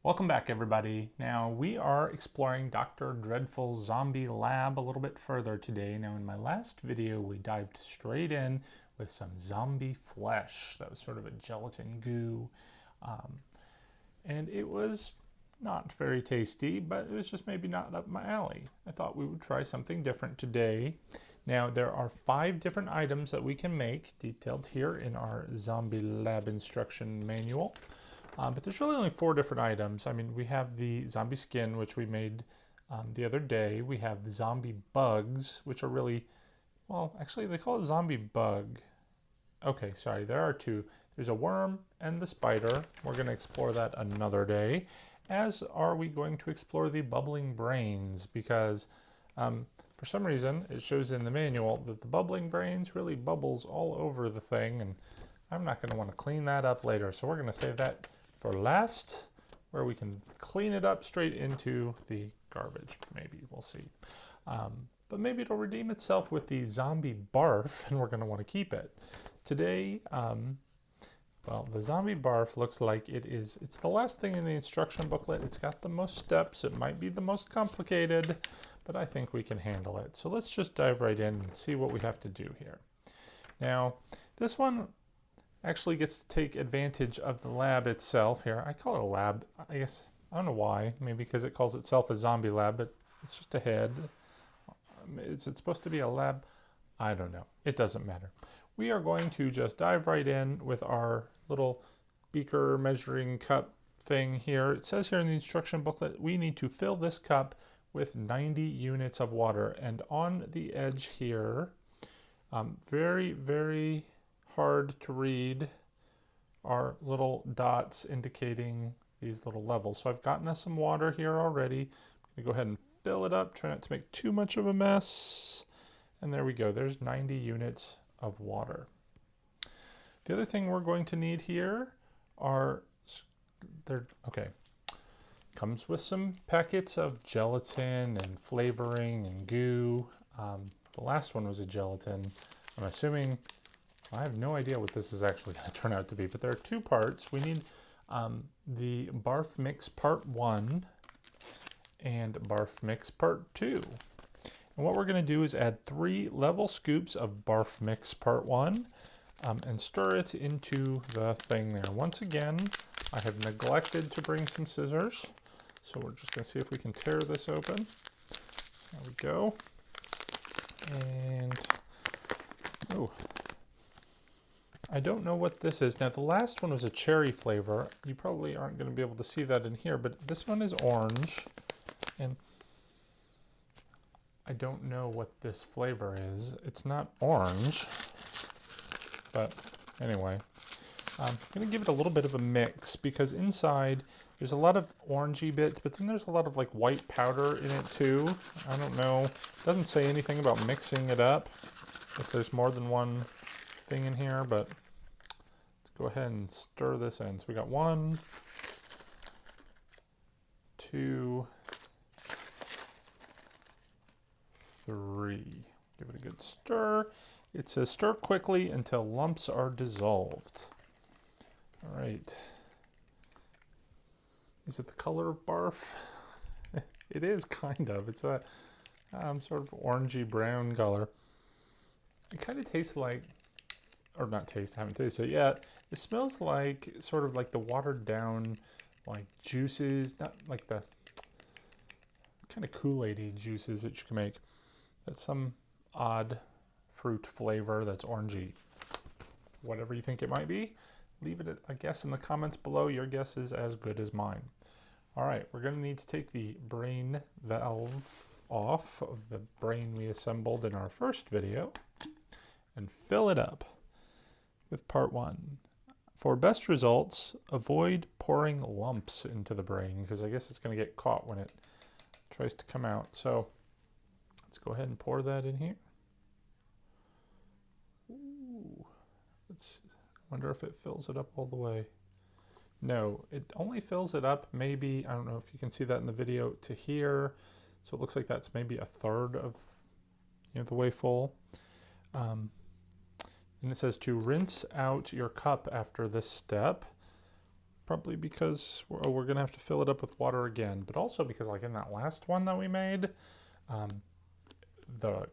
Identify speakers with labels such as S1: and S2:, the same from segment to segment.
S1: Welcome back, everybody. Now we are exploring Dr. Dreadful's zombie lab a little bit further today. Now in my last video we dived straight in with some zombie flesh. That was sort of a gelatin goo. And it was not very tasty, but it was just maybe not up my alley. I thought we would try something different today. Now there are 5 different items that we can make, detailed here in our zombie lab instruction manual. But there's really only 4 different items. I mean, we have the zombie skin, which we made the other day. We have the zombie bugs, which are really, well, actually they call it zombie bug. Okay, sorry, there are 2. There's a worm and the spider. We're going to explore that another day, as are we going to explore the bubbling brains, because for some reason it shows in the manual that the bubbling brains really bubbles all over the thing, and I'm not going to want to clean that up later, so we're going to save that for last, where we can clean it up straight into the garbage. Maybe, we'll see. But maybe it'll redeem itself with the zombie barf, and we're going to want to keep it. Today, well, the zombie barf looks like it's the last thing in the instruction booklet. It's got the most steps. It might be the most complicated, but I think we can handle it. So let's just dive right in and see what we have to do here. Now, this one actually gets to take advantage of the lab itself here. I call it a lab, I guess. I don't know why. Maybe because it calls itself a zombie lab, but it's just a head. Is it supposed to be a lab? I don't know. It doesn't matter. We are going to just dive right in with our little beaker measuring cup thing here. It says here in the instruction booklet, we need to fill this cup with 90 units of water. And on the edge here, very, very hard to read are little dots indicating these little levels. So I've gotten us some water here already. I'm going to go ahead and fill it up, try not to make too much of a mess. And there we go. There's 90 units of water. The other thing we're going to need here are, comes with some packets of gelatin and flavoring and goo. The last one was a gelatin. I'm assuming, I have no idea what this is actually going to turn out to be, but there are 2 parts. We need the Barf Mix Part 1 and Barf Mix Part 2. And what we're going to do is add 3 level scoops of Barf Mix Part 1 and stir it into the thing there. Once again, I have neglected to bring some scissors, so we're just going to see if we can tear this open. There we go. And, oh, I don't know what this is. Now, the last one was a cherry flavor. You probably aren't going to be able to see that in here, but this one is orange. And I don't know what this flavor is. It's not orange. But anyway, I'm going to give it a little bit of a mix, because inside there's a lot of orangey bits, but then there's a lot of like white powder in it too. I don't know. It doesn't say anything about mixing it up if there's more than one thing in here, but go ahead and stir this in. So we got 1, 2, 3. Give it a good stir. It says stir quickly until lumps are dissolved. All right. Is it the color of barf? It is kind of. It's a sort of orangey brown color. It kind of tastes like, or not taste, I haven't tasted it yet. It smells like sort of like the watered down like juices, not like the kind of Kool-Aid-y juices that you can make. That's some odd fruit flavor that's orangey. Whatever you think it might be, leave it, I guess, in the comments below. Your guess is as good as mine. All right, we're going to need to take the brain valve off of the brain we assembled in our first video and fill it up with part 1. For best results, avoid pouring lumps into the brain, because I guess it's going to get caught when it tries to come out. So let's go ahead and pour that in here. Ooh, wonder if it fills it up all the way. No, it only fills it up maybe, I don't know if you can see that in the video, to here. So it looks like that's maybe a third of the way full. And it says to rinse out your cup after this step. Probably because we're going to have to fill it up with water again, but also because like in that last one that we made, the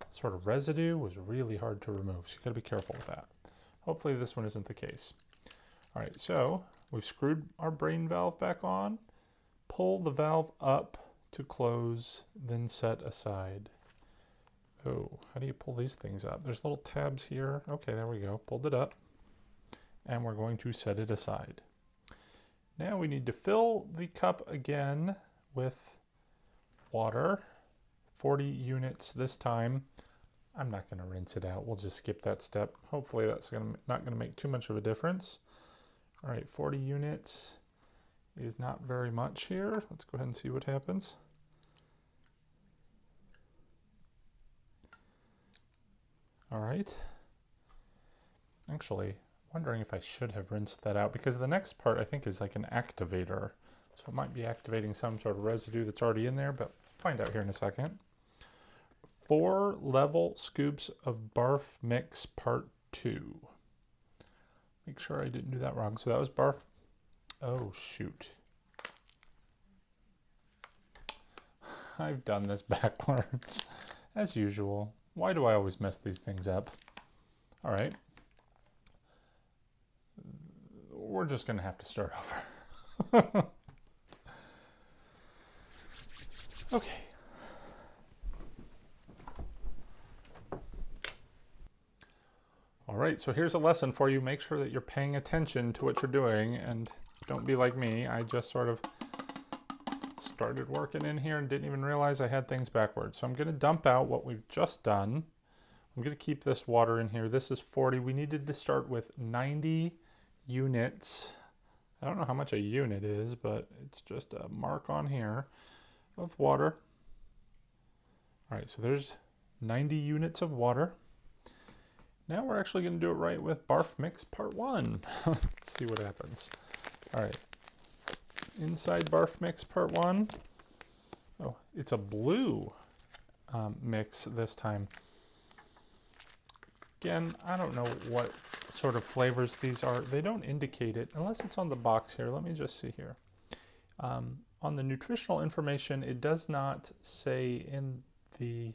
S1: sort of residue was really hard to remove, so you got to be careful with that. Hopefully this one isn't the case. All right, so we've screwed our brain valve back on. Pull the valve up to close, then set aside. Oh, how do you pull these things up? There's little tabs here. Okay, there we go. Pulled it up. And we're going to set it aside. Now we need to fill the cup again with water. 40 units this time. I'm not going to rinse it out. We'll just skip that step. Hopefully that's not going to make too much of a difference. All right, 40 units is not very much here. Let's go ahead and see what happens. All right. Actually, wondering if I should have rinsed that out because the next part I think is like an activator. So it might be activating some sort of residue that's already in there, but we'll find out here in a second. 4 level scoops of barf mix part 2. Make sure I didn't do that wrong. So that was barf. Oh, shoot. I've done this backwards as usual. Why do I always mess these things up? All right. We're just going to have to start over. Okay. All right, so here's a lesson for you. Make sure that you're paying attention to what you're doing and don't be like me. I just sort of started working in here and didn't even realize I had things backwards. So I'm going to dump out what we've just done. I'm going to keep this water in here. This is 40. We needed to start with 90 units. I don't know how much a unit is, but it's just a mark on here of water. All right, so there's 90 units of water. Now we're actually going to do it right with barf mix part 1. Let's see what happens. All right, inside barf mix part 1. Oh, it's a blue mix this time. Again, I don't know what sort of flavors these are. They don't indicate it unless it's on the box here. Let me just see here. On the nutritional information, it does not say in the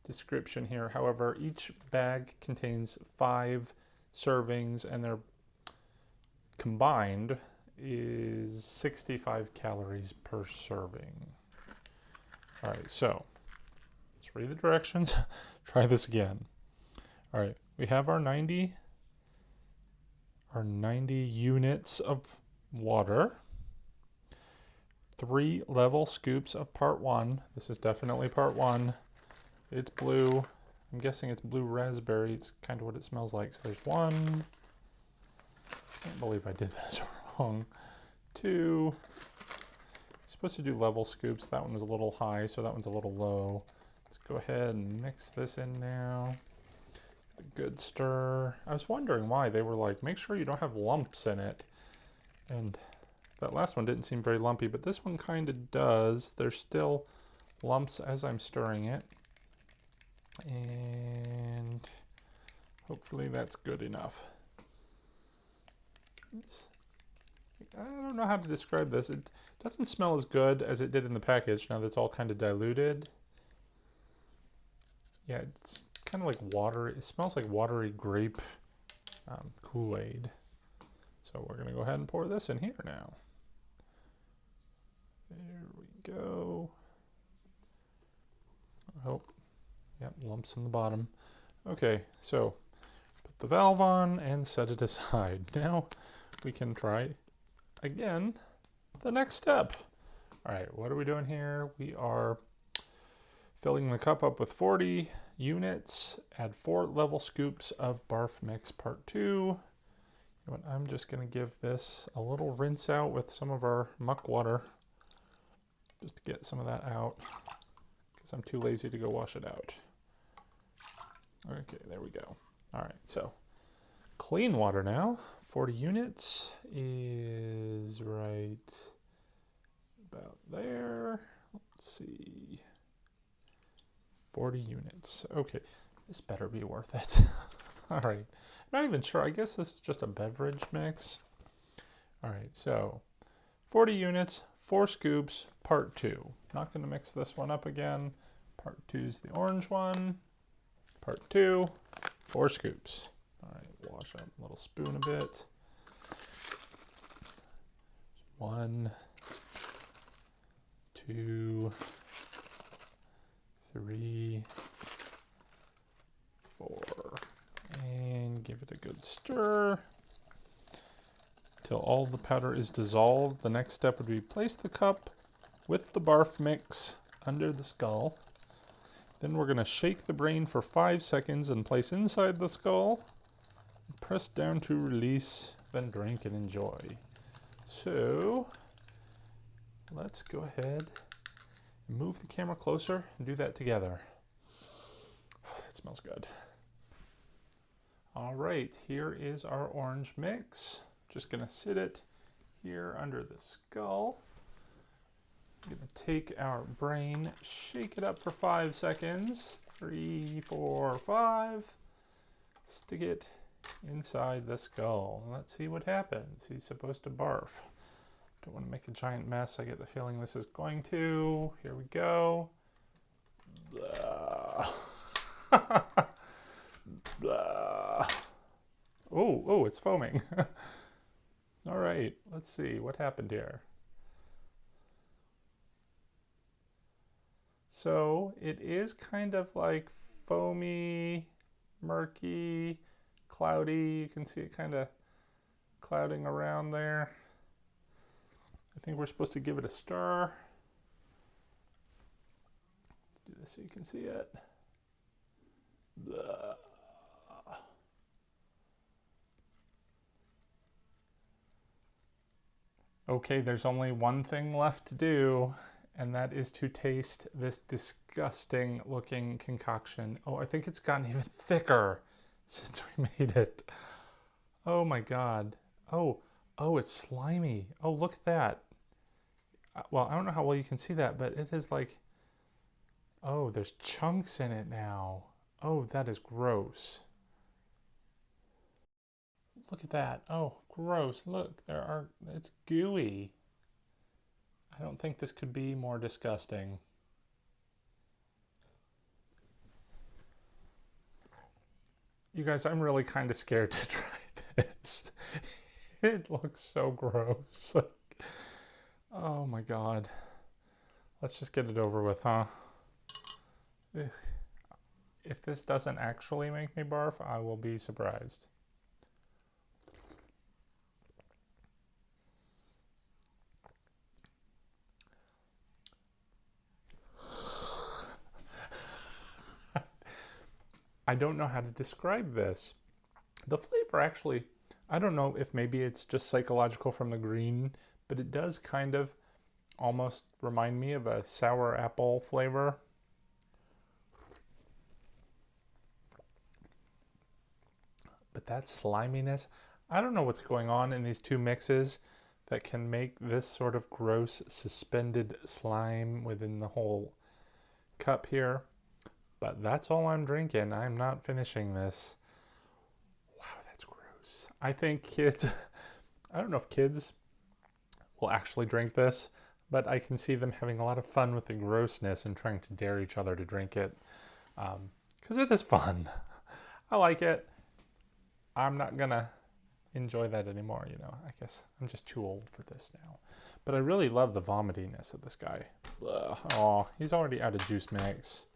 S1: description here. However, each bag contains 5 servings and they're combined is 65 calories per serving. All right, so let's read the directions. Try this again. All right, we have our 90 units of water, 3 level scoops of part 1. This is definitely part 1. It's blue. I'm guessing it's blue raspberry. It's kind of what it smells like. So there's 1. I can't believe I did this wrong. 2. Supposed to do level scoops. That one was a little high, so that one's a little low. Let's go ahead and mix this in now. A good stir. I was wondering why they were like, make sure you don't have lumps in it. And that last one didn't seem very lumpy, but this one kind of does. There's still lumps as I'm stirring it. And hopefully that's good enough. I don't know how to describe this. It doesn't smell as good as it did in the package now that it's all kind of diluted. Yeah, it's kind of like water. It smells like watery grape Kool-Aid. So we're going to go ahead and pour this in here now. There we go. Oh, yep, lumps in the bottom. Okay, so put the valve on and set it aside. Now we can try again the next step. All right, what are we doing here? We are filling the cup up with 40 units. Add 4 level scoops of barf mix part 2. You know what, I'm just going to give this a little rinse out with some of our muck water just to get some of that out because I'm too lazy to go wash it out. Okay, there we go. All right, so clean water now. 40 units is right about there. Let's see. 40 units. Okay, this better be worth it. All right. I'm not even sure. I guess this is just a beverage mix. All right, so 40 units, 4 scoops, part 2. Not going to mix this one up again. Part 2 is the orange one. Part 2, 4 scoops. All right, wash up a little spoon a bit. 1, 2, 3, 4. And give it a good stir till all the powder is dissolved. The next step would be place the cup with the barf mix under the skull. Then we're going to shake the brain for 5 seconds and place inside the skull. Press down to release, then drink and enjoy. So let's go ahead and move the camera closer and do that together. Oh, that smells good. All right, here is our orange mix. Just gonna sit it here under the skull. I'm gonna take our brain, shake it up for 5 seconds. 3, 4, 5. Stick it inside the skull. Let's see what happens. He's supposed to barf. Don't want to make a giant mess. I get the feeling this is going to. Here we go. Blah. Blah. Oh, it's foaming. All right, let's see what happened here. So it is kind of like foamy, murky, cloudy. You can see it kind of clouding around there. I think we're supposed to give it a stir. Let's do this so you can see it. Blah. Okay, there's only one thing left to do, and that is to taste this disgusting looking concoction. Oh, I think it's gotten even thicker since we made it. Oh my God. Oh, it's slimy. Oh, look at that. Well, I don't know how well you can see that, but it is like, oh, there's chunks in it now. Oh, that is gross. Look at that. Oh, gross. Look, it's gooey. I don't think this could be more disgusting. You guys, I'm really kind of scared to try this. It looks so gross. Oh my God. Let's just get it over with, huh? Ugh. If this doesn't actually make me barf, I will be surprised. I don't know how to describe this. The flavor actually, I don't know if maybe it's just psychological from the green, but it does kind of almost remind me of a sour apple flavor. But that sliminess, I don't know what's going on in these two mixes that can make this sort of gross suspended slime within the whole cup here. But that's all I'm drinking. I'm not finishing this. Wow, that's gross. I think kids, I don't know if kids will actually drink this, but I can see them having a lot of fun with the grossness and trying to dare each other to drink it. Because it is fun. I like it. I'm not gonna enjoy that anymore, you know. I guess I'm just too old for this now. But I really love the vomitiness of this guy. Ugh. Oh, he's already out of juice mix.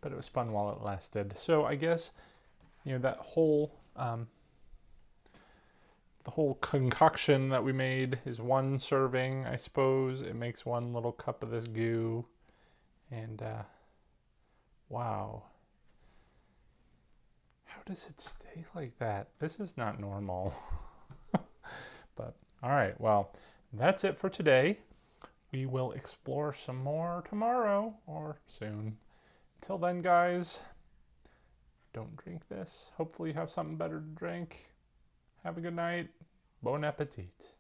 S1: But it was fun while it lasted. So I guess, you know, that whole the whole concoction that we made is one serving, I suppose. It makes one little cup of this goo. And wow. How does it stay like that? This is not normal. But all right, well, that's it for today. We will explore some more tomorrow or soon. Until then, guys, don't drink this. Hopefully you have something better to drink. Have a good night. Bon appetit.